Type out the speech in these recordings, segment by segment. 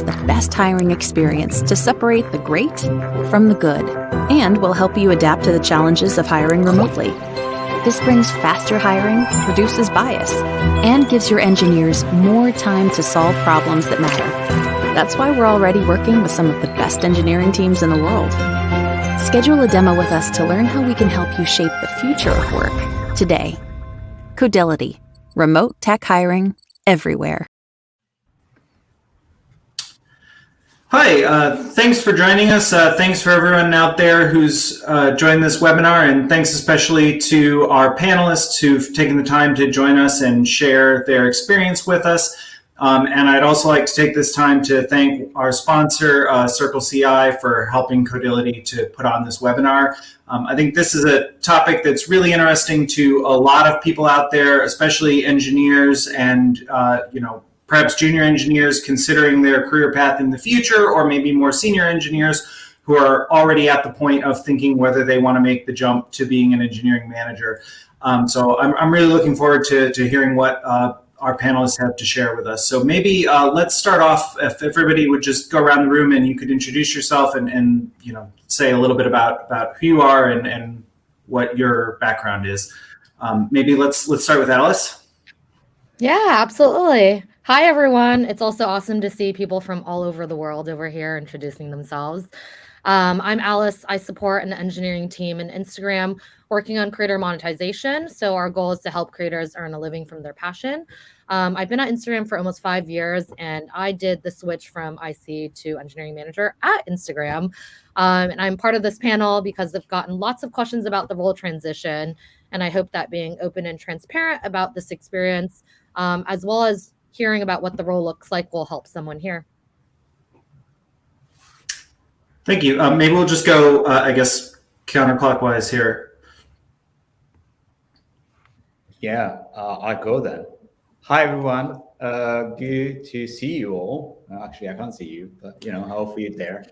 provides the best hiring experience to separate the great from the good, and will help you adapt to the challenges of hiring remotely. This brings faster hiring, reduces bias, and gives your engineers more time to solve problems that matter. That's why we're already working with some of the best engineering teams in the world. Schedule a demo with us to learn how we can help you shape the future of work today. Codility. Remote tech hiring everywhere. Hi, thanks for joining us. Thanks for everyone out there who's joined this webinar, and thanks especially to our panelists who've taken the time to join us and share their experience with us. And I'd also like to take this time to thank our sponsor, CircleCI, for helping Codility to put on this webinar. I think this is a topic that's really interesting to a lot of people out there, especially engineers and perhaps junior engineers considering their career path in the future, or maybe more senior engineers who are already at the point of thinking whether they want to make the jump to being an engineering manager. So I'm really looking forward to hearing what our panelists have to share with us. So maybe let's start off, if everybody would just go around the room and you could introduce yourself and say a little bit about who you are and what your background is. Maybe let's start with Alice. Yeah, absolutely. Hi, everyone. It's also awesome to see people from all over the world over here introducing themselves. I'm Alice. I support an engineering team in Instagram working on creator monetization. So our goal is to help creators earn a living from their passion. I've been at Instagram for almost 5 years, and I did the switch from IC to engineering manager at Instagram. And I'm part of this panel because I've gotten lots of questions about the role transition. And I hope that being open and transparent about this experience, as well as hearing about what the role looks like, will help someone here. Thank you. Maybe we'll just go, I guess, counterclockwise here. Yeah, I'll go then. Hi, everyone. Good to see you all. Actually, I can't see you, but hopefully you're there.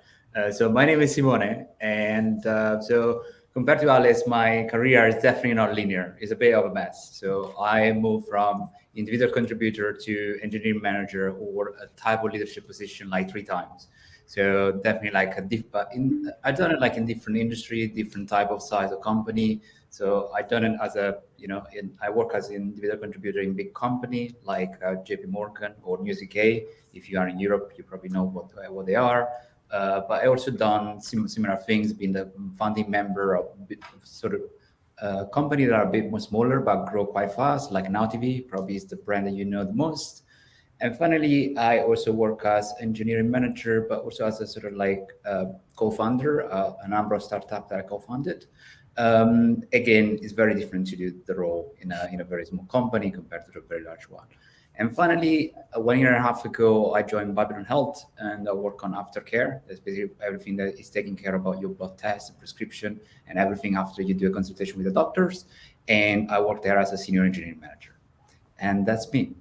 So my name is Simone, and so compared to Alice, my career is definitely not linear. It's a bit of a mess. So I moved from individual contributor to engineering manager, or a type of leadership position, like 3 times. So definitely I've done it like in different industry, different type of size of company. So I've done it as I work as an individual contributor in big company like JP Morgan or News UK. If you are in Europe, you probably know what they are. But I also done similar things, being the founding member of company that are a bit more smaller but grow quite fast, like Now TV, probably is the brand that you know the most. And finally, I also work as engineering manager, but also as a co-founder, a number of startups that I co-founded. Again, it's very different to do the role in a very small company compared to a very large one. And finally, 1.5 years ago, I joined Babylon Health, and I work on aftercare. That's basically everything that is taking care about your blood test, prescription, and everything after you do a consultation with the doctors. And I work there as a senior engineering manager. And that's me.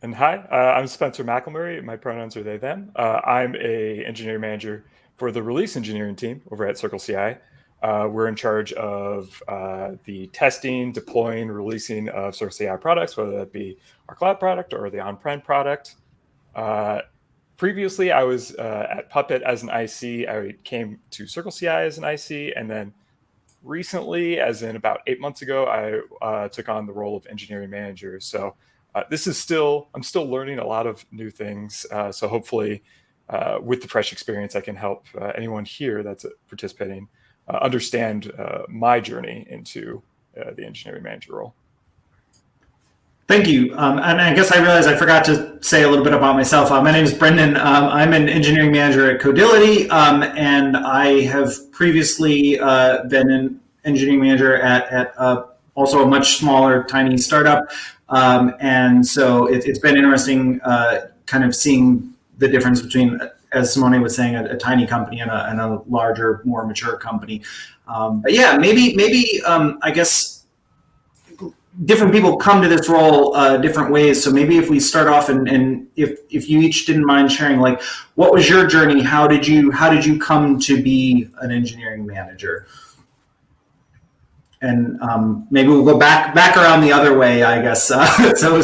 And hi, I'm Spencer McElmurry. My pronouns are they, them. I'm a engineering manager for the release engineering team over at CircleCI. We're in charge of the testing, deploying, releasing of CircleCI products, whether that be our cloud product or the on-prem product. Previously, I was at Puppet as an IC. I came to CircleCI as an IC, and then recently, as in about 8 months ago, I took on the role of engineering manager. So I'm still learning a lot of new things. So hopefully, with the fresh experience, I can help anyone here that's participating understand my journey into the engineering manager role. Thank you. And I guess I realized I forgot to say a little bit about myself. My name is Brendan. I'm an engineering manager at Codility, and I have previously been an engineering manager at also a much smaller, tiny startup. And so it's been interesting kind of seeing the difference between, as Simone was saying, a tiny company and a larger, more mature company. But yeah, maybe I guess different people come to this role different ways. So maybe if we start off and if you each didn't mind sharing, like, what was your journey? How did you come to be an engineering manager? And maybe we'll go back around the other way, I guess. So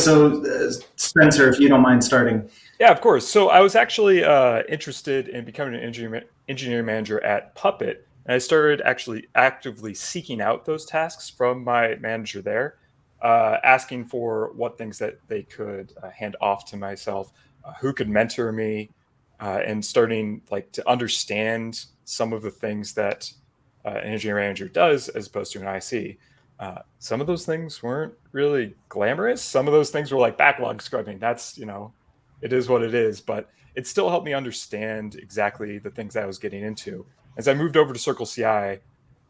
Spencer, if you don't mind starting. Yeah, of course. So I was actually interested in becoming an engineering manager at Puppet, and I started actually actively seeking out those tasks from my manager there, asking for what things that they could hand off to myself, who could mentor me, and starting like to understand some of the things that an engineering manager does as opposed to an IC. Some of those things weren't really glamorous. Some of those things were like backlog scrubbing. That's, it is what it is, but it still helped me understand exactly the things I was getting into. As I moved over to CircleCI,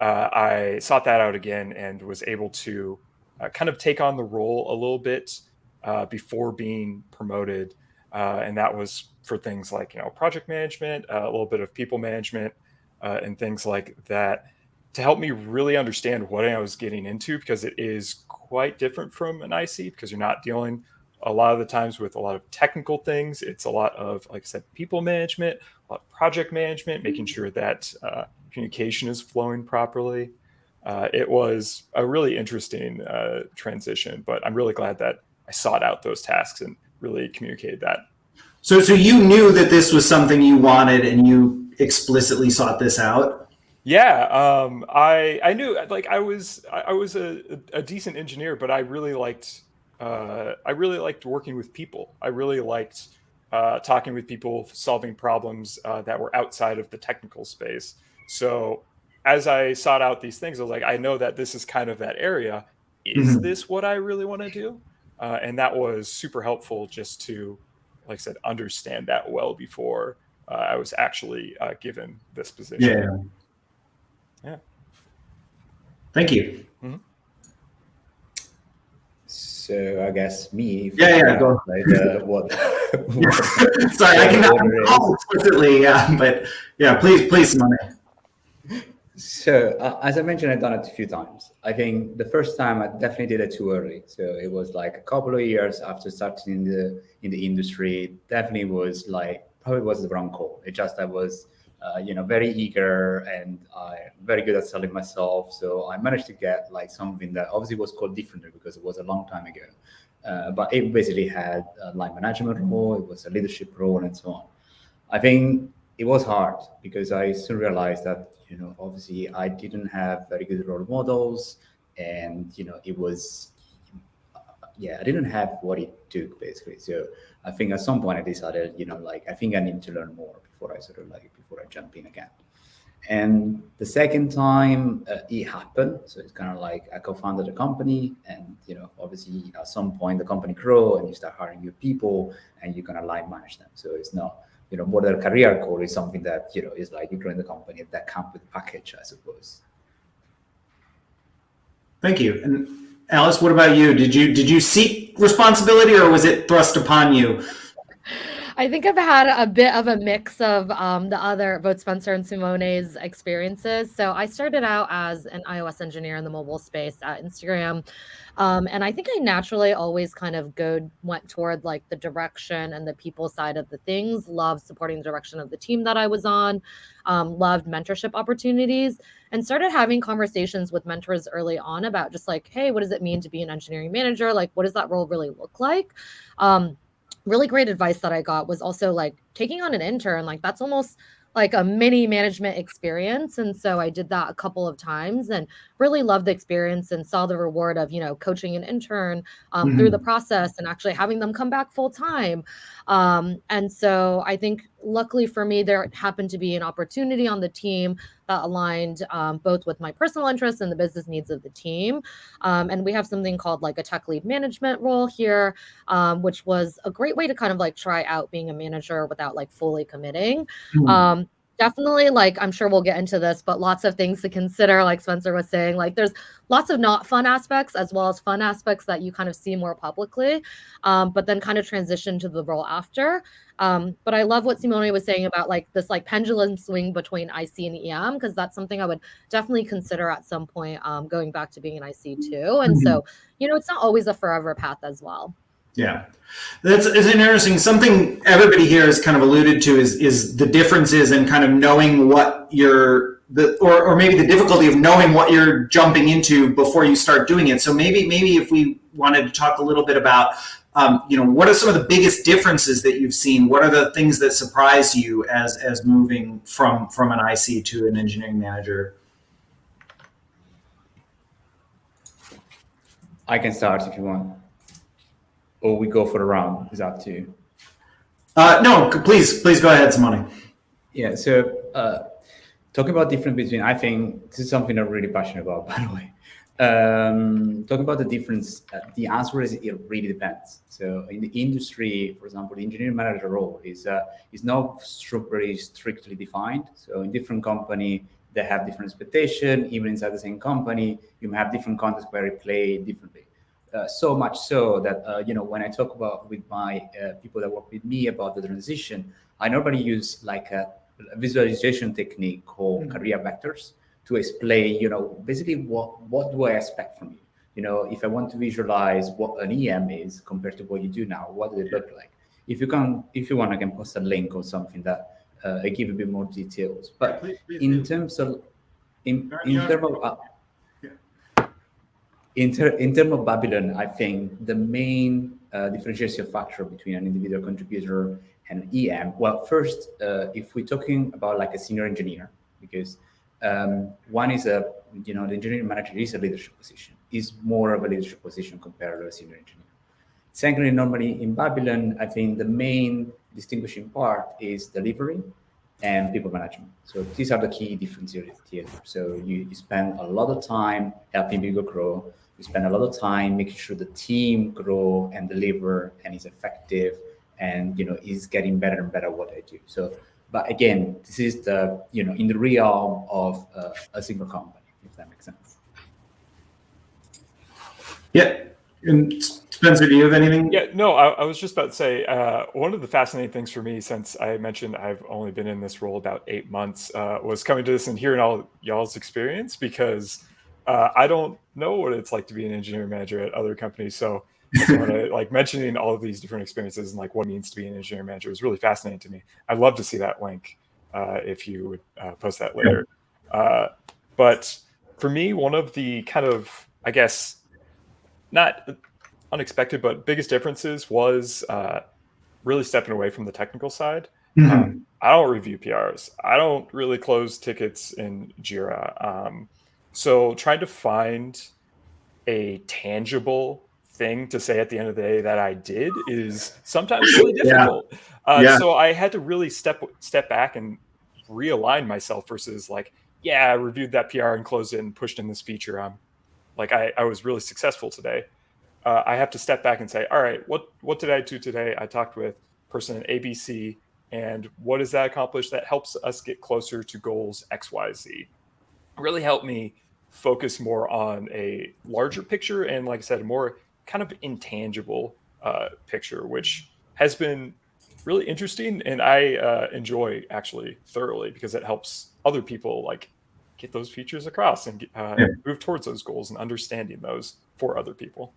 I sought that out again and was able to kind of take on the role a little bit before being promoted. And that was for things like, project management, a little bit of people management, and things like that, to help me really understand what I was getting into, because it is quite different from an IC, because you're not dealing a lot of the times with a lot of technical things. It's a lot of, like I said, people management, a lot of project management, making sure that communication is flowing properly. It was a really interesting transition, but I'm really glad that I sought out those tasks and really communicated that. So you knew that this was something you wanted, and you explicitly sought this out? Yeah, I knew, like, I was a decent engineer, but I really liked working with people. I really liked talking with people, solving problems that were outside of the technical space. So as I sought out these things, I was like, I know that this is kind of that area. Is this what I really want to do? And that was super helpful, just to, like I said, understand that well before I was actually given this position. Yeah. Thank you. Mm-hmm. So I guess me. Go. What? Sorry, I cannot talk explicitly. Yeah, but yeah, please, Simone. So as I mentioned, I've done it a few times. I think the first time I definitely did it too early. So it was like a couple of years after starting in the industry. Definitely was like, probably was the wrong call. It just, I was very eager, and very good at selling myself. So I managed to get like something that obviously was called differently because it was a long time ago. But it basically had a line management role, it was a leadership role, and so on. I think it was hard because I soon realized that, obviously I didn't have very good role models, and, it was, I didn't have what it took basically. So I think at some point I decided, I think I need to learn more before I jump in again. And the second time it happened, so it's kind of like I co-founded a company, and obviously at some point the company grow and you start hiring new people and you're gonna line manage them. So it's not, more than a career call is something that is like you join the company that comes with a package, I suppose. Thank you. And Alice, what about you? Did you seek responsibility, or was it thrust upon you? I think I've had a bit of a mix of the other, both Spencer and Simone's experiences. So I started out as an iOS engineer in the mobile space at Instagram. And I think I naturally always kind of went toward like the direction and the people side of the things, loved supporting the direction of the team that I was on, loved mentorship opportunities, and started having conversations with mentors early on about just like, hey, what does it mean to be an engineering manager? Like, what does that role really look like? Really great advice that I got was also like taking on an intern, like that's almost like a mini management experience. And so I did that a couple of times and really loved the experience and saw the reward of, coaching an intern through the process and actually having them come back full time. And so I think luckily for me, there happened to be an opportunity on the team that aligned both with my personal interests and the business needs of the team. And we have something called like a tech lead management role here, which was a great way to kind of like try out being a manager without like fully committing. Definitely, like, I'm sure we'll get into this, but lots of things to consider, like Spencer was saying, like there's lots of not fun aspects as well as fun aspects that you kind of see more publicly, but then kind of transition to the role after. But I love what Simone was saying about like this like pendulum swing between IC and EM, because that's something I would definitely consider at some point going back to being an IC too. And so, it's not always a forever path as well. Yeah, it's interesting. Something everybody here has kind of alluded to is the differences in kind of knowing what or maybe the difficulty of knowing what you're jumping into before you start doing it. So maybe if we wanted to talk a little bit about what are some of the biggest differences that you've seen? What are the things that surprise you as moving from an IC to an engineering manager? I can start if you want, or we go for a round. It's up to you. No, please go ahead, Simone. Yeah. So talking about difference between, I think this is something I'm really passionate about, by the way. Talking about the difference, the answer is it really depends. So in the industry, for example, the engineering manager role is not very strictly defined. So in different company, they have different expectation. Even inside the same company, you may have different contexts where it play differently. So much so that when I talk about with my people that work with me about the transition, I normally use like a visualization technique called career vectors to explain, basically what do I expect from you? If I want to visualize what an EM is compared to what you do now, what does it look like? If you want, I can post a link or something that I give a bit more details. But in terms of Babylon, I think the main differentiation factor between an individual contributor and EM. Well, first, if we're talking about like a senior engineer, because one is the engineering manager is a leadership position, is more of a leadership position compared to a senior engineer. Secondly, normally in Babylon, I think the main distinguishing part is delivery and people management. So these are the key differences here. So you spend a lot of time helping people grow. You spend a lot of time making sure the team grow and deliver and is effective and is getting better and better at what they do. So, but again, this is the in the realm of a single company, if that makes sense. Yeah. And Spencer, do you have anything? Yeah, no, I was just about to say, one of the fascinating things for me, since I mentioned I've only been in this role about 8 months, was coming to this and hearing all y'all's experience, because I don't know what it's like to be an engineering manager at other companies. So like mentioning all of these different experiences and like what it means to be an engineering manager is really fascinating to me. I'd love to see that link if you would post that later. But for me, one of the kind of, I guess, not unexpected, but biggest differences was really stepping away from the technical side. I don't review PRs. I don't really close tickets in Jira. So trying to find a tangible thing to say at the end of the day that I did is sometimes really difficult. So I had to really step back and realign myself versus like, yeah, I reviewed that PR and closed it and pushed in this feature. I was really successful today. I have to step back and say, all right, what did I do today? I talked with person ABC, and what does that accomplish? That helps us get closer to goals X, Y, Z. Really helped me focus more on a larger picture and, like I said, a more kind of intangible picture, which has been really interesting, and I enjoy actually thoroughly, because it helps other people like get those features across and move towards those goals and understanding those for other people.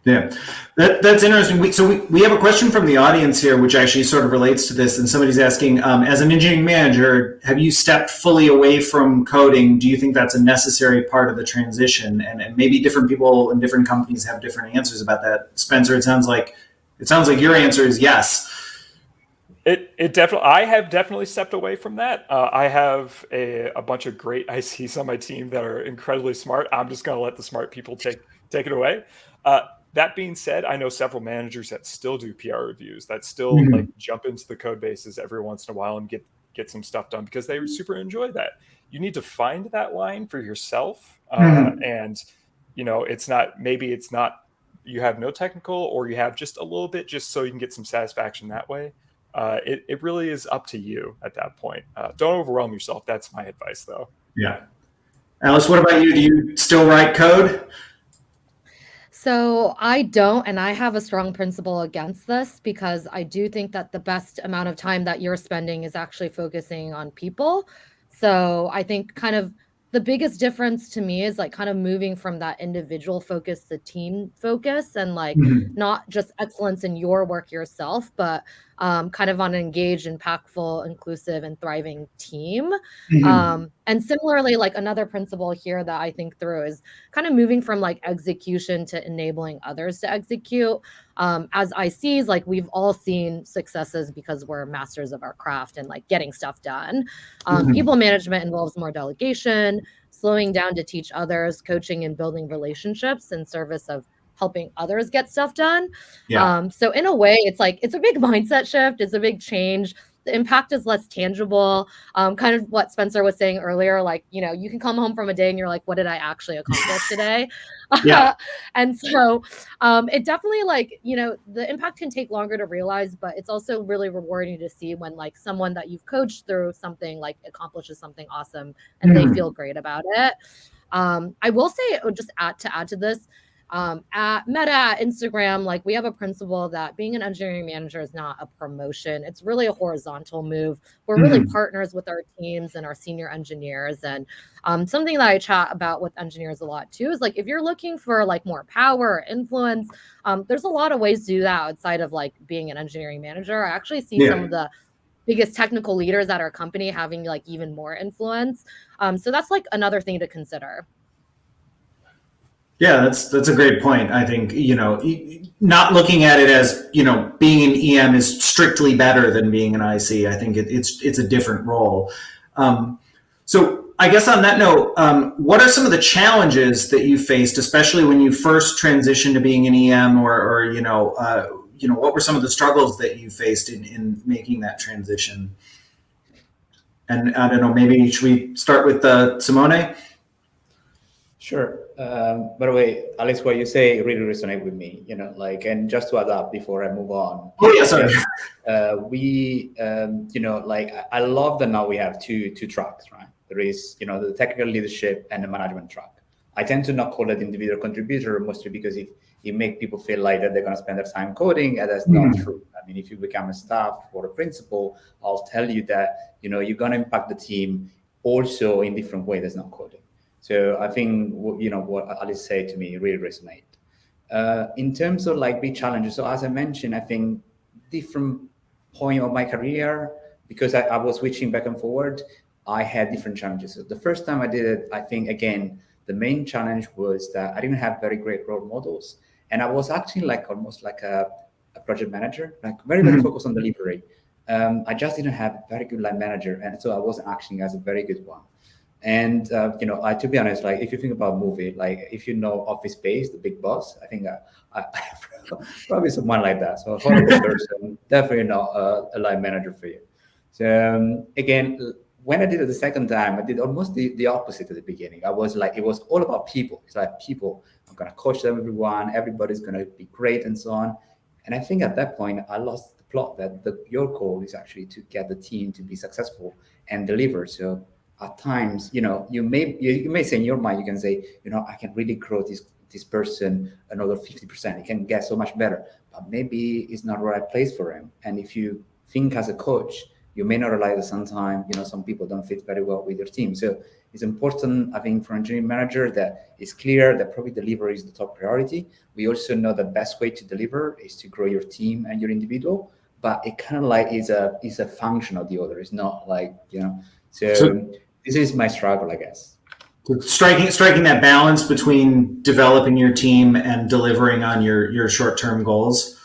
Yeah, that's interesting. So we have a question from the audience here, which actually sort of relates to this. And somebody's asking, as an engineering manager, have you stepped fully away from coding? Do you think that's a necessary part of the transition? And maybe different people in different companies have different answers about that. Spencer, it sounds like your answer is yes. It definitely. I have definitely stepped away from that. I have a bunch of great ICs on my team that are incredibly smart. I'm just going to let the smart people take it away. That being said, I know several managers that still do PR reviews, that still like jump into the code bases every once in a while and get some stuff done, because they super enjoy that. You need to find that line for yourself, and it's not you have no technical, or you have just a little bit, just so you can get some satisfaction that way. It really is up to you at that point. Don't overwhelm yourself. That's my advice, though. Yeah. Alice, what about you? Do you still write code? So I don't, and I have a strong principle against this, because I do think that the best amount of time that you're spending is actually focusing on people. So I think kind of the biggest difference to me is like kind of moving from that individual focus to team focus, and like not just excellence in your work yourself, but kind of on an engaged, impactful, inclusive, and thriving team. And similarly, like another principle here that I think through is kind of moving from like execution to enabling others to execute. As ICs, like we've all seen successes because we're masters of our craft and like getting stuff done. People management involves more delegation, slowing down to teach others, coaching and building relationships in service of helping others get stuff done. So in a way, it's like, it's a big mindset shift. It's a big change. The impact is less tangible. Kind of what Spencer was saying earlier, like, you know, you can come home from a day and you're like, what did I actually accomplish today? And so it definitely, like, you know, the impact can take longer to realize, but it's also really rewarding to see when like someone that you've coached through something like accomplishes something awesome and they feel great about it. I will say, just add to this, at Meta, at Instagram, like we have a principle that being an engineering manager is not a promotion. It's really a horizontal move. We're really partners with our teams and our senior engineers. And something that I chat about with engineers a lot too is like, if you're looking for like more power or influence, there's a lot of ways to do that outside of like being an engineering manager. I actually see some of the biggest technical leaders at our company having like even more influence. So that's like another thing to consider. Yeah, that's a great point. I think, you know, not looking at it as, you know, being an EM is strictly better than being an IC. I think it's a different role. So I guess on that note, what are some of the challenges that you faced, especially when you first transitioned to being an EM, or you know, what were some of the struggles that you faced in making that transition? And I don't know, maybe should we start with Simone? Sure. By the way, Alex, what you say really resonate with me, you know, like, and just to add up before I move on. Oh, yeah, sorry. You know, like, I love that now we have two tracks, right? There is, you know, the technical leadership and the management track. I tend to not call it individual contributor, mostly because it makes people feel like that they're going to spend their time coding, and that's not true. I mean, if you become a staff or a principal, I'll tell you that, you know, you're going to impact the team also in different ways that's not coding. So I think, you know, what Alice said to me really resonate. In terms of like big challenges, so as I mentioned, I think different point of my career, because I was switching back and forward, I had different challenges. So the first time I did it, I think, again, the main challenge was that I didn't have very great role models. And I was acting like almost like a project manager, like very, very focused on delivery. I just didn't have a very good line manager. And so I wasn't acting as a very good one. And, you know, to be honest, like, if you think about movie, like, if you know Office Space, The Big Boss, I think I probably someone like that. So a horrible person, definitely not a line manager for you. So again, when I did it the second time, I did almost the opposite at the beginning. I was like, it was all about people. It's like, people, I'm going to coach them, everybody's going to be great and so on. And I think at that point, I lost the plot that your goal is actually to get the team to be successful and deliver. So at times, you know, you may say in your mind, you can say, you know, I can really grow this person another 50%. It can get so much better, but maybe it's not the right place for him. And if you think as a coach, you may not realize that sometimes, you know, some people don't fit very well with your team. So it's important, I think, for an engineering manager that it's clear that probably delivery is the top priority. We also know the best way to deliver is to grow your team and your individual, but it kind of like is a function of the other. It's not like, you know, so this is my struggle, I guess. Striking that balance between developing your team and delivering on your short-term goals.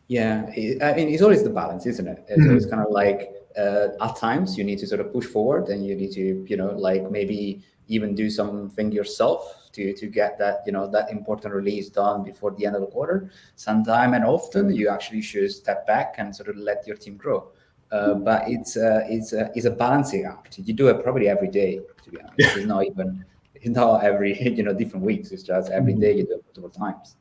Yeah, I mean, it's always the balance, isn't it? So it's kind of like at times you need to sort of push forward, and you need to, you know, like maybe even do something yourself to get that, you know, that important release done before the end of the quarter. Sometime and often you actually should step back and sort of let your team grow. But it's a balancing act. You do it probably every day, to be honest. It's not every, you know, different weeks. It's just every day you do it multiple times.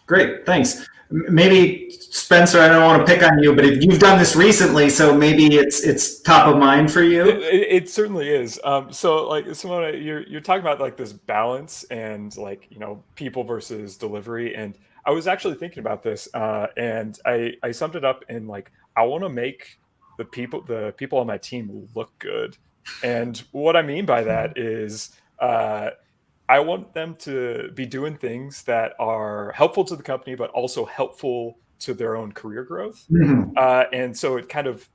Great, thanks. Maybe Spencer, I don't want to pick on you, but if you've done this recently, so maybe it's top of mind for you. It certainly is. So like, Simone, you're talking about like this balance and like, you know, people versus delivery. And I was actually thinking about this, and I summed it up in like, I want to make the people on my team look good. And what I mean by that is, I want them to be doing things that are helpful to the company, but also helpful to their own career growth. Mhm. And so it kind of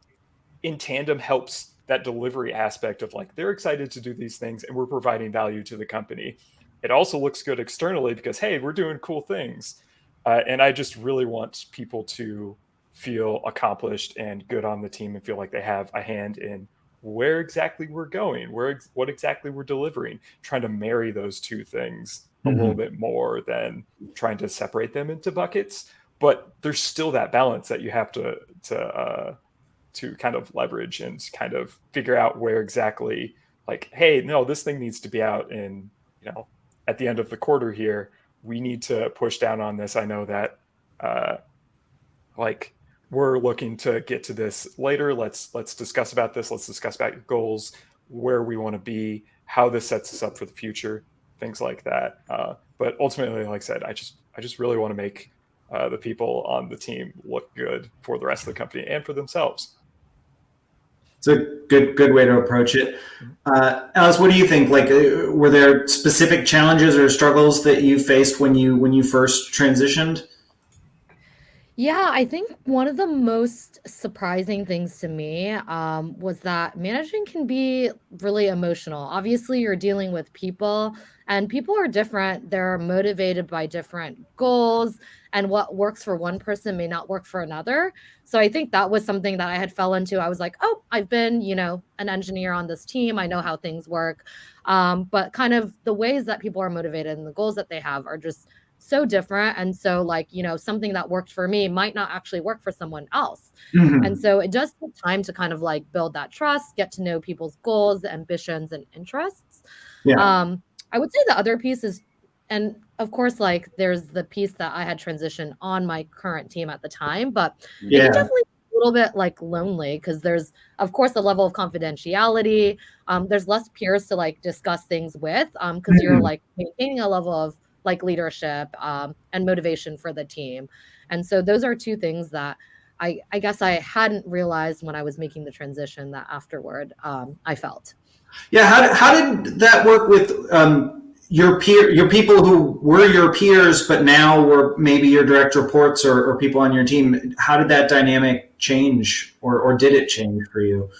in tandem helps that delivery aspect of like, they're excited to do these things and we're providing value to the company. It also looks good externally because, hey, we're doing cool things. And I just really want people to feel accomplished and good on the team and feel like they have a hand in where exactly we're going, what exactly we're delivering, trying to marry those two things a little bit more than trying to separate them into buckets. But there's still that balance that you have to kind of leverage and kind of figure out where exactly, like, hey, no, this thing needs to be out in, at the end of the quarter here. We need to push down on this. I know that like we're looking to get to this later. Let's discuss about this. Let's discuss about goals, where we want to be, how this sets us up for the future, things like that. But ultimately, like I said, I just really want to make the people on the team look good for the rest of the company and for themselves. It's a good way to approach it. Alice, what do you think? Like, were there specific challenges or struggles that you faced when you first transitioned? Yeah, I think one of the most surprising things to me was that managing can be really emotional. Obviously, you're dealing with people, and people are different. They're motivated by different goals, and what works for one person may not work for another. So I think that was something that I had fell into. I was like, oh, I've been, an engineer on this team. I know how things work. But kind of the ways that people are motivated and the goals that they have are just so different. And so like, something that worked for me might not actually work for someone else. And so it does take time to kind of like build that trust, get to know people's goals, ambitions, and interests. Yeah. I would say the other piece is, and of course, like there's the piece that I had transitioned on my current team at the time, but it can definitely be a little bit like lonely because there's, of course, the level of confidentiality. There's less peers to like discuss things with because you're like maintaining a level of like leadership and motivation for the team. And so those are two things that I guess I hadn't realized when I was making the transition that afterward I felt. Yeah. How did that work with your people who were your peers, but now were maybe your direct reports or people on your team? How did that dynamic change or did it change for you?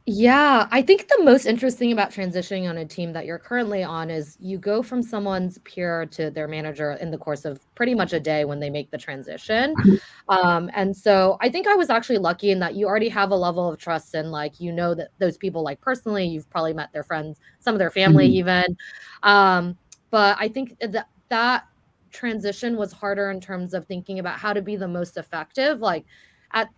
Yeah, I think the most interesting about transitioning on a team that you're currently on is you go from someone's peer to their manager in the course of pretty much a day when they make the transition. And so I think I was actually lucky in that you already have a level of trust and like, that those people like personally, you've probably met their friends, some of their family even. But I think that transition was harder in terms of thinking about how to be the most effective. Like at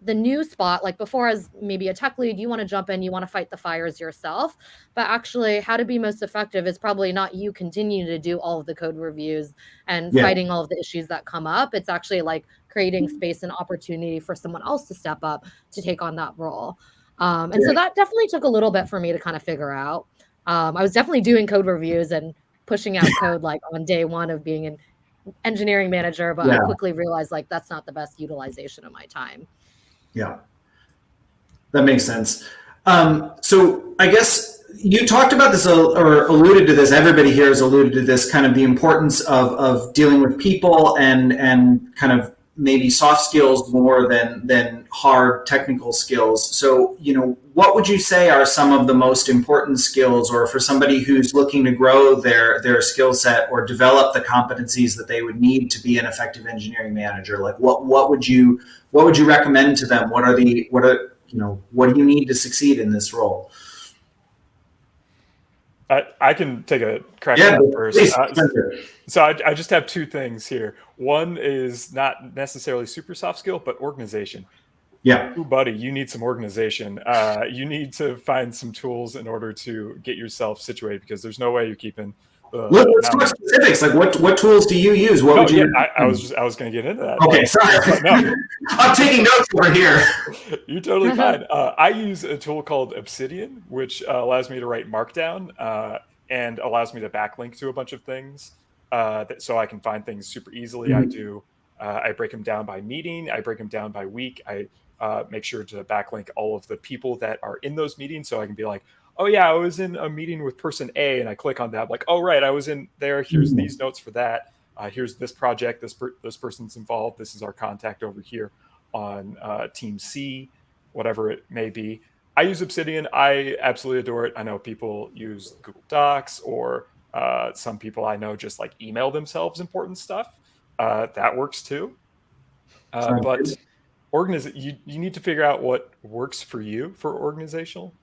the new spot, like before as maybe a tech lead, you want to jump in, you want to fight the fires yourself, but actually how to be most effective is probably not you continue to do all of the code reviews and fighting all of the issues that come up. It's actually like creating space and opportunity for someone else to step up to take on that role. And so that definitely took a little bit for me to kind of figure out. I was definitely doing code reviews and pushing out code like on day one of being an engineering manager, but I quickly realized like that's not the best utilization of my time. Yeah, that makes sense. So I guess you talked about this or alluded to this. Everybody here has alluded to this, kind of the importance of dealing with people and kind of maybe soft skills more than hard technical skills. So, what would you say are some of the most important skills, or for somebody who's looking to grow their skill set or develop the competencies that they would need to be an effective engineering manager? Like what would you recommend to them? What do you need to succeed in this role? I can take a crack at that first. Please. So I just have two things here. One is not necessarily super soft skill, but organization. Yeah. Ooh, buddy, you need some organization. You need to find some tools in order to get yourself situated, because there's no way you're keeping. Let's talk specifics. Like what tools do you use? What would you? I was going to get into that. Okay, sorry. No. I'm taking notes over here. You're totally fine. I use a tool called Obsidian, which allows me to write Markdown and allows me to backlink to a bunch of things, so I can find things super easily. I break them down by meeting. I break them down by week. I make sure to backlink all of the people that are in those meetings, so I can be like, oh yeah, I was in a meeting with person A, and I click on that. I'm like, oh right, I was in there. Here's these notes for that. here's this project, this person's involved, this is our contact over here on Team C, whatever it may be. I use Obsidian. I absolutely adore it. I know people use Google Docs, or some people I know just like email themselves important stuff. That works too. But you need to figure out what works for you for organizational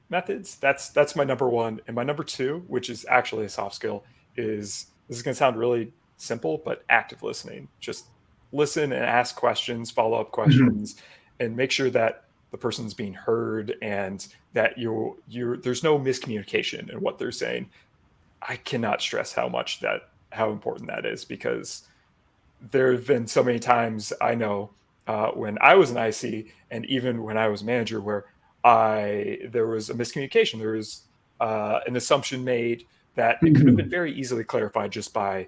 methods. That's my number one. And my number two, which is actually a soft skill, is, this is going to sound really simple, but active listening. Just listen and ask questions, follow-up questions, and make sure that the person's being heard and that there's no miscommunication in what they're saying. I cannot stress how important that is, because there have been so many times I know when I was an IC and even when I was manager where there was a miscommunication. There was an assumption made that it could have been very easily clarified just by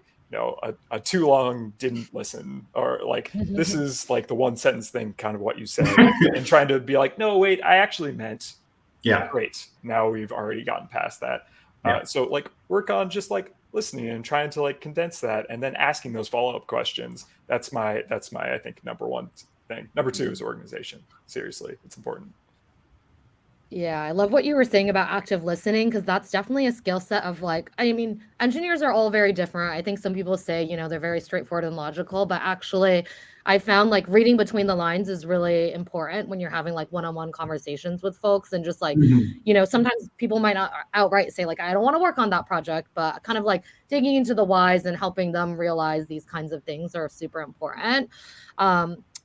a too long didn't listen, or like this is like the one sentence thing, kind of what you said, and trying to be like, no, wait, I actually meant, great. Now we've already gotten past that. So like work on just like listening and trying to like condense that, and then asking those follow-up questions. That's my I think number one thing. Number two is organization. Seriously, it's important. Yeah, I love what you were saying about active listening, because that's definitely a skill set of like, I mean, engineers are all very different. I think some people say, they're very straightforward and logical, but actually I found like reading between the lines is really important when you're having like one-on-one conversations with folks, and just like, sometimes people might not outright say like, I don't want to work on that project, but kind of like digging into the whys and helping them realize these kinds of things are super important.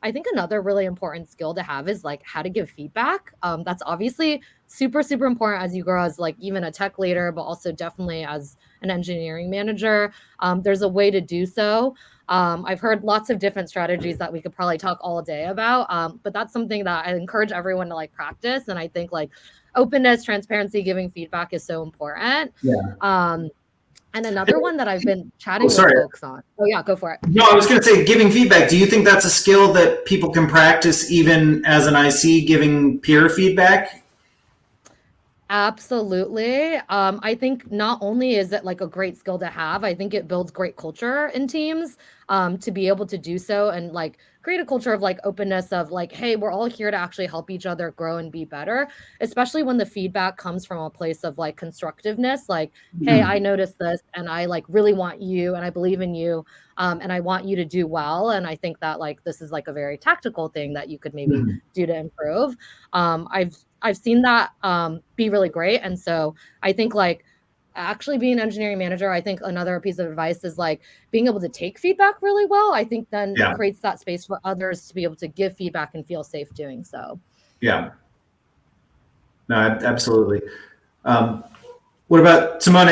I think another really important skill to have is like how to give feedback. That's obviously super, super important as you grow as like even a tech leader, but also definitely as an engineering manager. There's a way to do so. I've heard lots of different strategies that we could probably talk all day about, but that's something that I encourage everyone to like practice. And I think like openness, transparency, giving feedback is so important. And another one that I've been chatting with folks on. Oh yeah, go for it. No, I was going to say, giving feedback. Do you think that's a skill that people can practice even as an IC, giving peer feedback? Absolutely. I think not only is it like a great skill to have, I think it builds great culture in teams, to be able to do so and like create a culture of like openness of like, hey, we're all here to actually help each other grow and be better, especially when the feedback comes from a place of like constructiveness, like, hey, I noticed this and I like really want you and I believe in you, and I want you to do well. And I think that like this is like a very tactical thing that you could maybe do to improve. I've seen that be really great. And so I think like actually being an engineering manager, I think another piece of advice is like being able to take feedback really well. I think then it creates that space for others to be able to give feedback and feel safe doing so. Yeah. No, absolutely. What about Simone?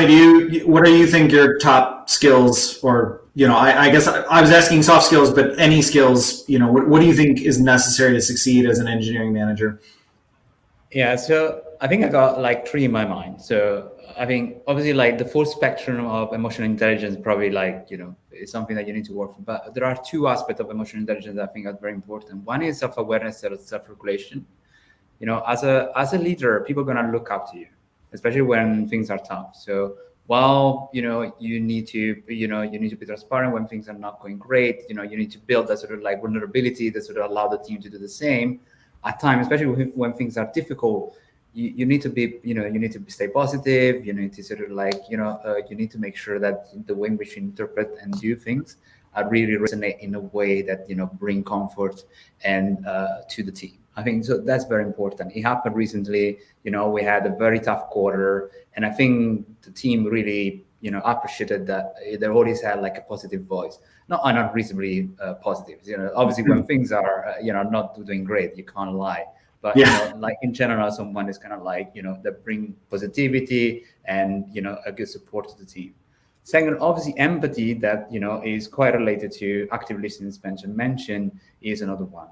What do you think your top skills, or I guess I was asking soft skills, but any skills, what do you think is necessary to succeed as an engineering manager? Yeah, so I think I got like three in my mind. So I think obviously like the full spectrum of emotional intelligence probably like, is something that you need to work for. But there are two aspects of emotional intelligence that I think are very important. One is self-awareness and self-regulation. As a leader, people are going to look up to you, especially when things are tough. So while, you need to be transparent when things are not going great, you need to build that sort of like vulnerability that sort of allow the team to do the same. At times, especially when things are difficult, you need to be, you need to stay positive. You need to sort of like, you need to make sure that the way in which you interpret and do things really resonate in a way that, bring comfort and to the team. I think so. That's very important. It happened recently. We had a very tough quarter, and I think the team really, appreciated that they always had like a positive voice, not unreasonably positive. Obviously when things are, not doing great, you can't lie. But like in general, someone is kind of like, that bring positivity and a good support to the team. Second, obviously empathy that is quite related to active listening. Spencer mentioned is another one.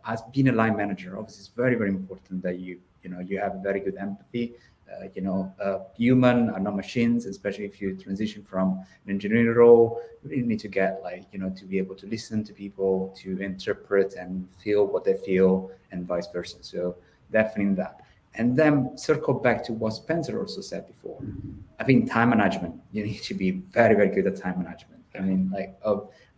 As being a line manager, obviously it's very, very important that you have very good empathy. Human are not machines, especially if you transition from an engineering role. You really need to get to be able to listen to people, to interpret and feel what they feel, and vice versa. So definitely that. And then circle back to what Spencer also said before. I think time management. You need to be very, very good at time management. I mean, like,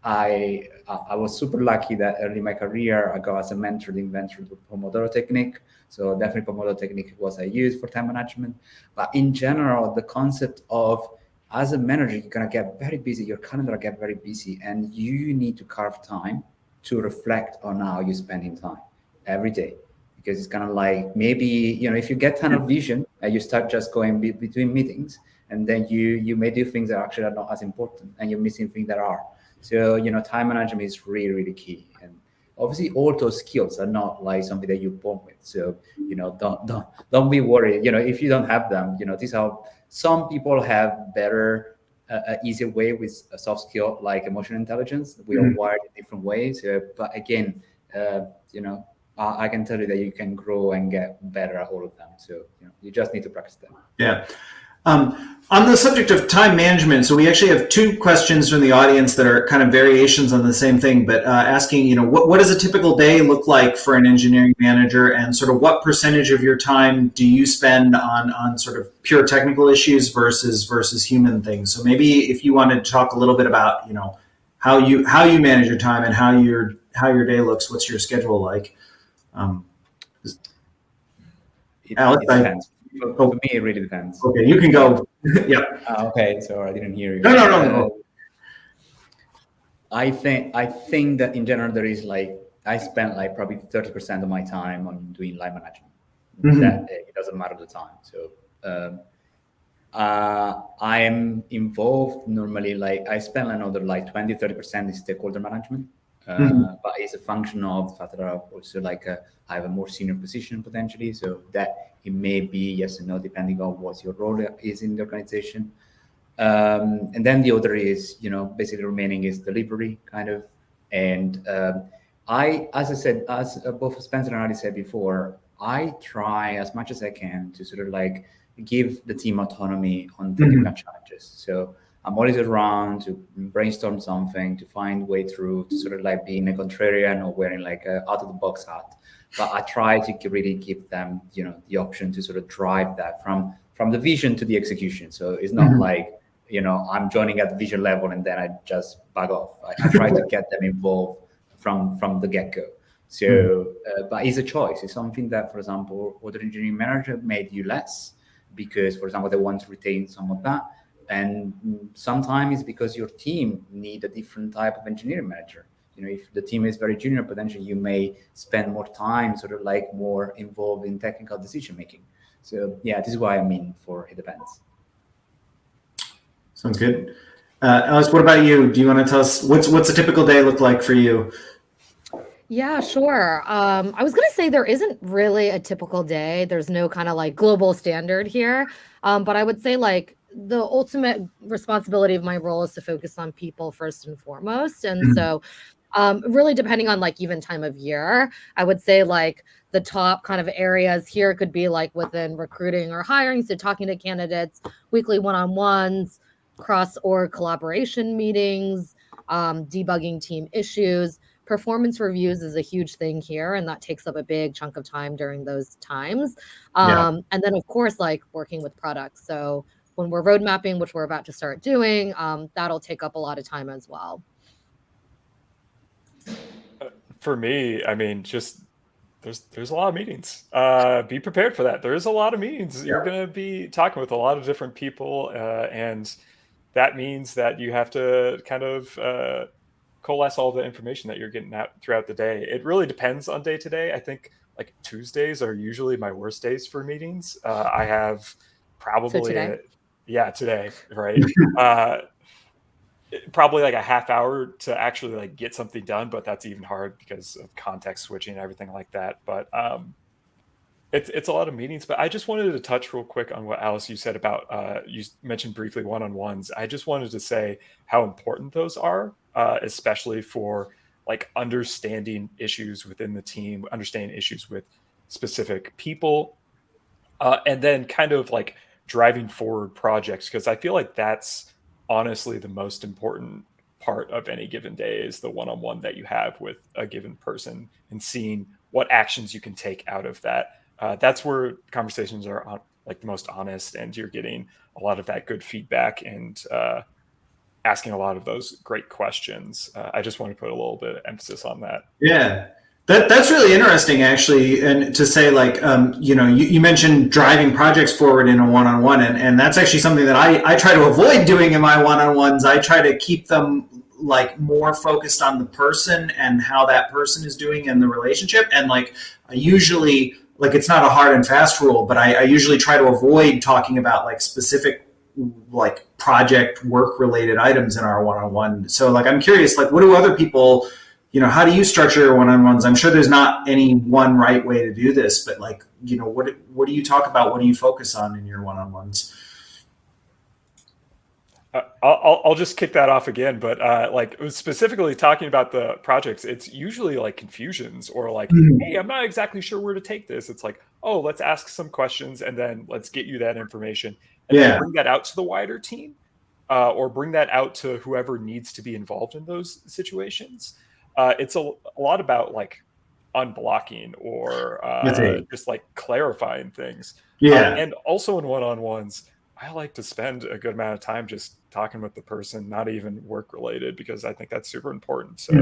I was super lucky that early in my career I got as a mentor the inventor of the Pomodoro technique. So definitely Pomodoro technique was I used for time management. But in general, the concept of as a manager, you're gonna get very busy. Your calendar get very busy, and you need to carve time to reflect on how you're spending time every day. Because it's kind of like maybe if you get tunnel vision and you start just going between meetings, and then you may do things that actually are not as important, and you're missing things that are. So time management is really, really key. And obviously all those skills are not like something that you're born with. So don't be worried. If you don't have them, these are some people have better easier way with a soft skill like emotional intelligence. We are wired in different ways. But again, I can tell you that you can grow and get better at all of them. So you just need to practice them. Yeah. On the subject of time management, so we actually have two questions from the audience that are kind of variations on the same thing, but asking, what does a typical day look like for an engineering manager, and sort of what percentage of your time do you spend on sort of pure technical issues versus human things? So maybe if you wanted to talk a little bit about, how you manage your time and how your day looks, what's your schedule like? Alex, it depends. For me, it really depends. Okay, you can go. Yeah. Okay, so I didn't hear you. No. I think that in general there is I spend probably 30% of my time on doing line management. That it doesn't matter the time. So I am involved normally. I spend another 20-30% in stakeholder management. But it's a function of the fact that I also I have a more senior position potentially, so that it may be yes and no depending on what your role is in the organization. And then the other is basically remaining is delivery kind of. And as I said, as both Spencer and I said before, I try as much as I can to sort of give the team autonomy on technical challenges. So I'm always around to brainstorm something, to find way through, to sort of being a contrarian or wearing a out of the box hat. But I try to really give them, the option to sort of drive that from the vision to the execution. So it's not I'm joining at the vision level and then I just bug off. I try to get them involved from the get-go. So, but it's a choice. It's something that, for example, other engineering manager may do less because, for example, they want to retain some of that. And sometimes it's because your team need a different type of engineering manager. If the team is very junior, potentially you may spend more time sort of more involved in technical decision making. So yeah, this is why it depends. Sounds good. Alice, what about you? Do you want to tell us what's a typical day look like for you? Yeah, sure. I was going to say there isn't really a typical day. There's no kind of global standard here. But I would say the ultimate responsibility of my role is to focus on people first and foremost. And so really depending on even time of year, I would say the top kind of areas here could be within recruiting or hiring. So talking to candidates, weekly one-on-ones, cross-org collaboration meetings, debugging team issues. Performance reviews is a huge thing here, and that takes up a big chunk of time during those times. And then, of course, working with products. So when we're road mapping, which we're about to start doing, that'll take up a lot of time as well. For me, just there's a lot of meetings. Be prepared for that. There is a lot of meetings. You're going to be talking with a lot of different people, and that means that you have to kind of coalesce all the information that you're getting out throughout the day. It really depends on day to day. I think Tuesdays are usually my worst days for meetings. I have probably today, right? Probably a half hour to actually get something done, but that's even hard because of context switching and everything like that. But it's a lot of meetings. But I just wanted to touch real quick on what Alice you said about you mentioned briefly one-on-ones. I just wanted to say how important those are, especially for understanding issues within the team, understanding issues with specific people, and then kind of driving forward projects, because I feel that's honestly the most important part of any given day is the one-on-one that you have with a given person and seeing what actions you can take out of that. That's where conversations are the most honest, and you're getting a lot of that good feedback and asking a lot of those great questions. I just want to put a little bit of emphasis on that. Yeah. That's really interesting, actually, and to say, like, you mentioned driving projects forward in a one-on-one, and that's actually something that I try to avoid doing in my one-on-ones. I try to keep them like more focused on the person and how that person is doing in the relationship, and like I usually, like, it's not a hard and fast rule, but I usually try to avoid talking about like specific like project work related items in our one-on-one. So like I'm curious, like, what do other people, how do you structure your one-on-ones? I'm sure there's not any one right way to do this, but like, what do you talk about? What do you focus on in your one-on-ones? I'll just kick that off again, but like specifically talking about the projects, it's usually like confusions or like, hey, I'm not exactly sure where to take this. It's like, oh, let's ask some questions and then let's get you that information and then bring that out to the wider team or bring that out to whoever needs to be involved in those situations. It's a lot about like unblocking or just like clarifying things. And also in one-on-ones, I like to spend a good amount of time just talking with the person, not even work related, because I think that's super important. So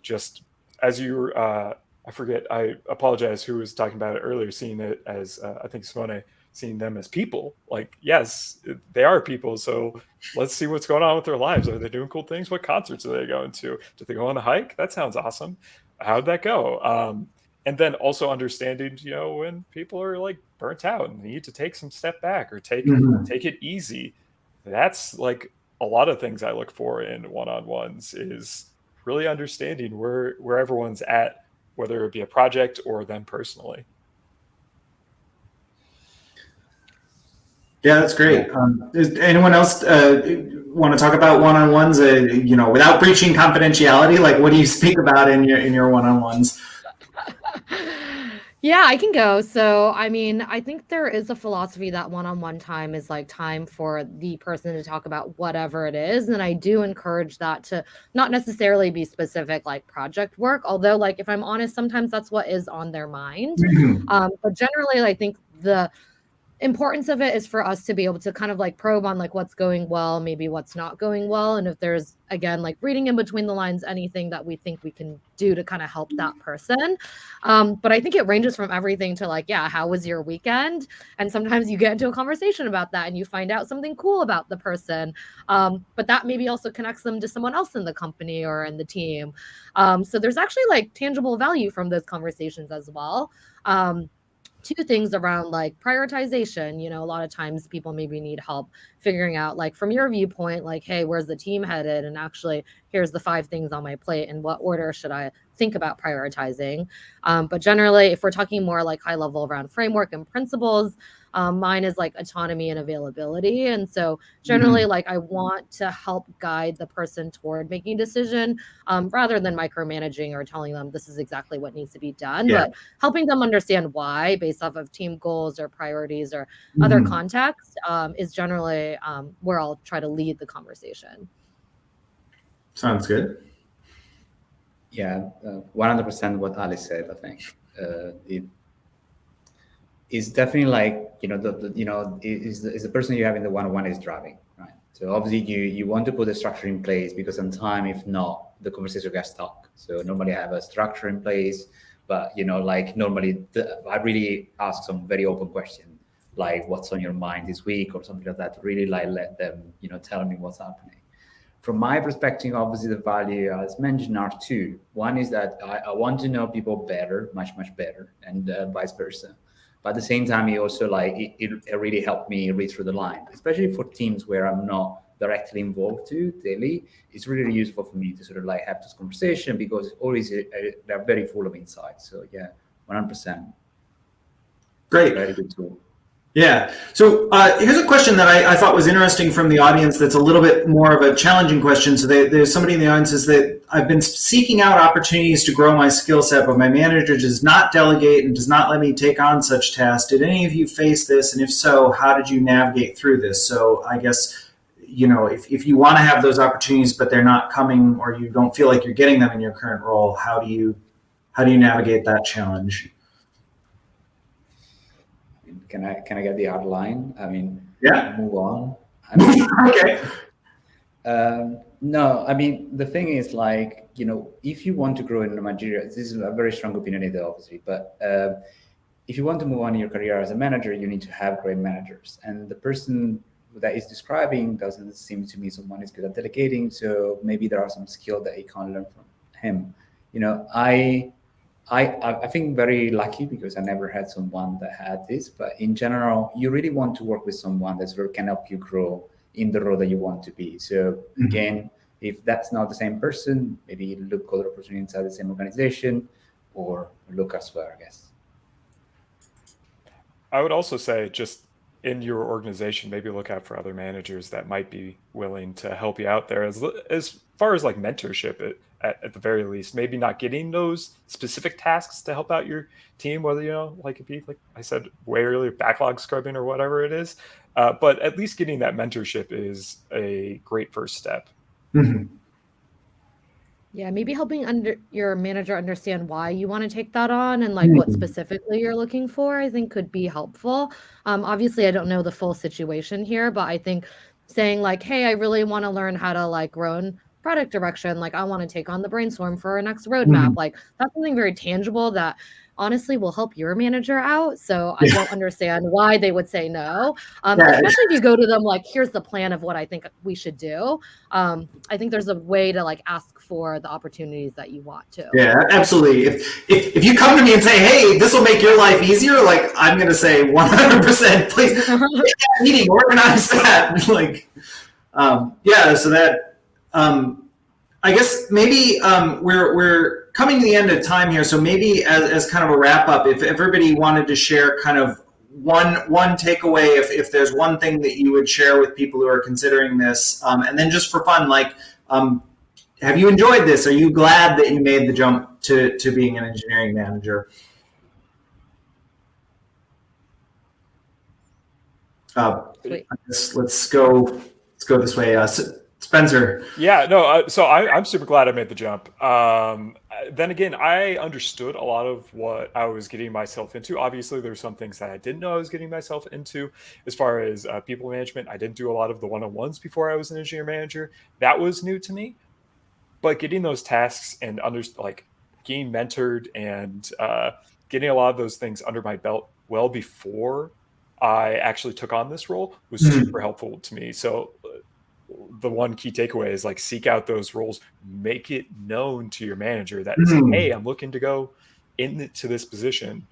just as you, I forget, I apologize who was talking about it earlier, seeing it as, I think Simone, seeing them as people. Like, yes, they are people. So let's see what's going on with their lives. Are they doing cool things? What concerts are they going to? Did they go on a hike? That sounds awesome. How'd that go? And then also understanding, when people are like burnt out and need to take some step back or take it easy. That's like a lot of things I look for in one-on-ones is really understanding where everyone's at, whether it be a project or them personally. Yeah, that's great. Does anyone else want to talk about one-on-ones? Without breaching confidentiality, like what do you speak about in your one-on-ones? Yeah, I can go. So, I mean, I think there is a philosophy that one-on-one time is like time for the person to talk about whatever it is. And I do encourage that to not necessarily be specific like project work, although like if I'm honest, sometimes that's what is on their mind. But generally, I think the importance of it is for us to be able to kind of like probe on like what's going well, maybe what's not going well. And if there's, again, like reading in between the lines, anything that we think we can do to kind of help that person. But I think it ranges from everything to like, yeah, how was your weekend? And sometimes you get into a conversation about that and you find out something cool about the person. But that maybe also connects them to someone else in the company or in the team. So there's actually like tangible value from those conversations as well. Two things around like prioritization. A lot of times people maybe need help figuring out like from your viewpoint, like, hey, where's the team headed? And actually, here's the 5 things on my plate. In what order should I think about prioritizing? But generally, if we're talking more like high level around framework and principles, mine is like autonomy and availability. And so generally, like I want to help guide the person toward making a decision rather than micromanaging or telling them this is exactly what needs to be done, but helping them understand why based off of team goals or priorities or other context is generally where I'll try to lead the conversation. Sounds good. Yeah, 100% what Alice said, I think. It's definitely like, is the person you have in the one-on-one is driving, right? So obviously you want to put a structure in place because sometimes if not, the conversation gets stuck. So normally I have a structure in place, but like normally I really ask some very open questions, like what's on your mind this week or something like that, to really like let them, tell me what's happening. From my perspective, obviously the value as mentioned are 2. One is that I want to know people better, much better, and vice versa. But at the same time, it also like it really helped me read through the line, especially for teams where I'm not directly involved daily. It's really useful for me to sort of like have this conversation because always they're very full of insights. So yeah, 100%. Great. Very good tool. Yeah. So here's a question that I thought was interesting from the audience that's a little bit more of a challenging question. So there's somebody in the audience says that I've been seeking out opportunities to grow my skill set, but my manager does not delegate and does not let me take on such tasks. Did any of you face this? And if so, how did you navigate through this? So I guess, if you want to have those opportunities, but they're not coming or you don't feel like you're getting them in your current role, how do you navigate that challenge? Can I get the outline? I mean, yeah. Move on. Okay. No, I mean, the thing is, like, if you want to grow in managerial, this is a very strong opinionated, obviously, but if you want to move on in your career as a manager, you need to have great managers. And the person that is describing doesn't seem to me someone is good at delegating. So maybe there are some skills that you can learn from him. I think very lucky because I never had someone that had this. But in general, you really want to work with someone that can help you grow in the role that you want to be. So again, if that's not the same person, maybe look other opportunities inside the same organization or look elsewhere, I guess. I would also say, just in your organization, maybe look out for other managers that might be willing to help you out there as far as like mentorship at the very least. Maybe not getting those specific tasks to help out your team, whether, like if you, like I said way earlier, backlog scrubbing or whatever it is. But at least getting that mentorship is a great first step. Mm-hmm. Yeah, maybe helping your manager understand why you want to take that on and like what specifically you're looking for, I think could be helpful. Obviously, I don't know the full situation here, but I think saying like, hey, I really want to learn how to like grow in product direction. Like I want to take on the brainstorm for our next roadmap. Like that's something very tangible that honestly will help your manager out. So I don't understand why they would say no, especially if you go to them like, here's the plan of what I think we should do. I think there's a way to like ask for the opportunities that you want to. Yeah, absolutely. If you come to me and say, hey, this will make your life easier, like I'm going to say 100%, please get that meeting, organize that. Like, so that, I guess maybe we're coming to the end of time here. So maybe as kind of a wrap up, if everybody wanted to share kind of one takeaway, if there's one thing that you would share with people who are considering this, and then just for fun, like, have you enjoyed this? Are you glad that you made the jump to being an engineering manager? Let's go this way. Spencer. Yeah, no. So I'm super glad I made the jump. Then again, I understood a lot of what I was getting myself into. Obviously, there's some things that I didn't know I was getting myself into as far as people management. I didn't do a lot of the one-on-ones before I was an engineer manager. That was new to me. But getting those tasks and getting mentored and getting a lot of those things under my belt well before I actually took on this role was super helpful to me. So the one key takeaway is like seek out those roles, make it known to your manager that hey, I'm looking to go into this position.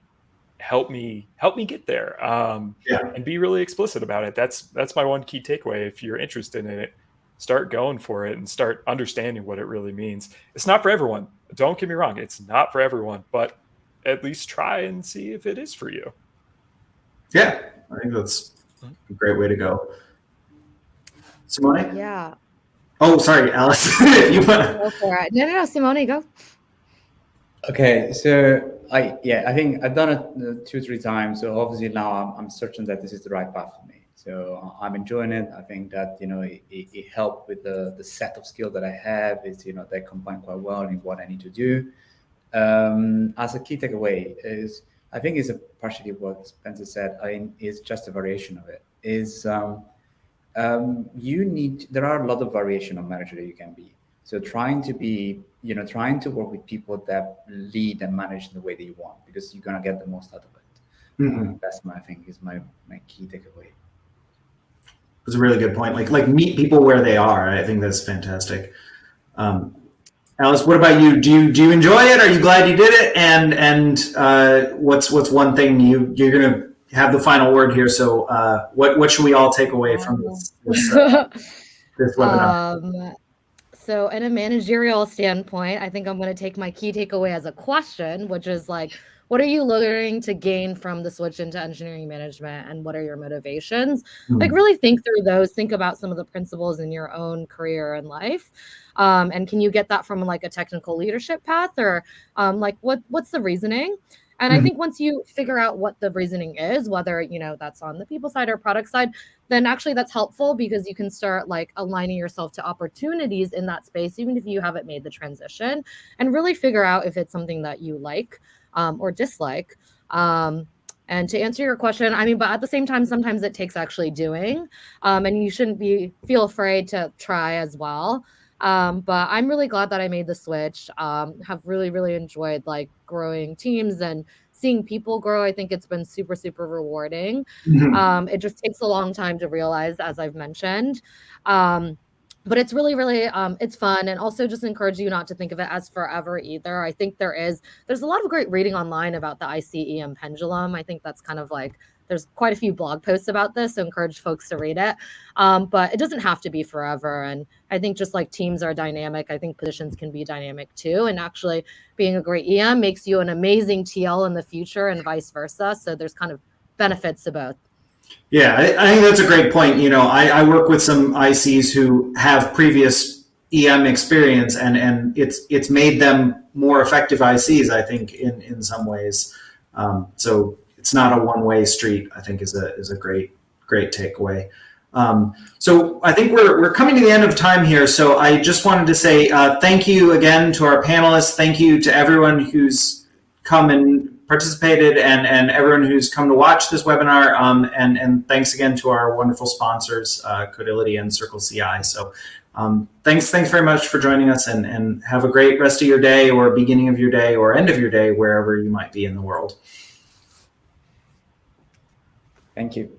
Help me get there. And be really explicit about it. That's my one key takeaway. If you're interested in it, start going for it and start understanding what it really means. It's not for everyone. Don't get me wrong. It's not for everyone, but at least try and see if it is for you. Yeah, I think that's a great way to go. Simone? Yeah. Oh, sorry, Alice. You want to go for it? No, Simone, go. Okay, so I think I've done it 2 or 3 times. So obviously now I'm certain that this is the right path for me. So I'm enjoying it. I think that it helped with the set of skills that I have. It's they combine quite well in what I need to do. As a key takeaway is, I think it's partially what Spencer said. Is just a variation of it. There are a lot of variation of manager that you can be. So trying to work with people that lead and manage in the way that you want, because you're gonna get the most out of it. That's my key takeaway. That's a really good point. Like meet people where they are. I think that's fantastic. Alice, what about you? Do you enjoy it? Are you glad you did it? And what's one thing you're gonna have the final word here? So what should we all take away from this webinar? So in a managerial standpoint, I think I'm going to take my key takeaway as a question, which is like, what are you looking to gain from the switch into engineering management, and what are your motivations? Like really think through those, think about some of the principles in your own career and life. And can you get that from like a technical leadership path, or like what's the reasoning? And I think once you figure out what the reasoning is, whether, that's on the people side or product side, then actually that's helpful because you can start like aligning yourself to opportunities in that space, even if you haven't made the transition, and really figure out if it's something that you like or dislike. And to answer your question, I mean, but at the same time, sometimes it takes actually doing, and you shouldn't feel afraid to try as well. But I'm really glad that I made the switch. Have really, really enjoyed like growing teams and seeing people grow. I think it's been super, super rewarding. It just takes a long time to realize, as I've mentioned. But it's really, really, it's fun, and also just encourage you not to think of it as forever either. I think there's a lot of great reading online about the ICEM pendulum. I think that's kind of like, there's quite a few blog posts about this, so encourage folks to read it. But it doesn't have to be forever. And I think just like teams are dynamic, I think positions can be dynamic too. And actually being a great EM makes you an amazing TL in the future and vice versa. So there's kind of benefits to both. Yeah, I think that's a great point. You know, I work with some ICs who have previous EM experience, and it's made them more effective ICs, I think, in some ways. So it's not a one-way street, I think is a great takeaway. So I think we're coming to the end of time here. So I just wanted to say thank you again to our panelists. Thank you to everyone who's come and participated, and everyone who's come to watch this webinar. And thanks again to our wonderful sponsors, Codility and CircleCI. So thanks very much for joining us, and have a great rest of your day, or beginning of your day, or end of your day, wherever you might be in the world. Thank you.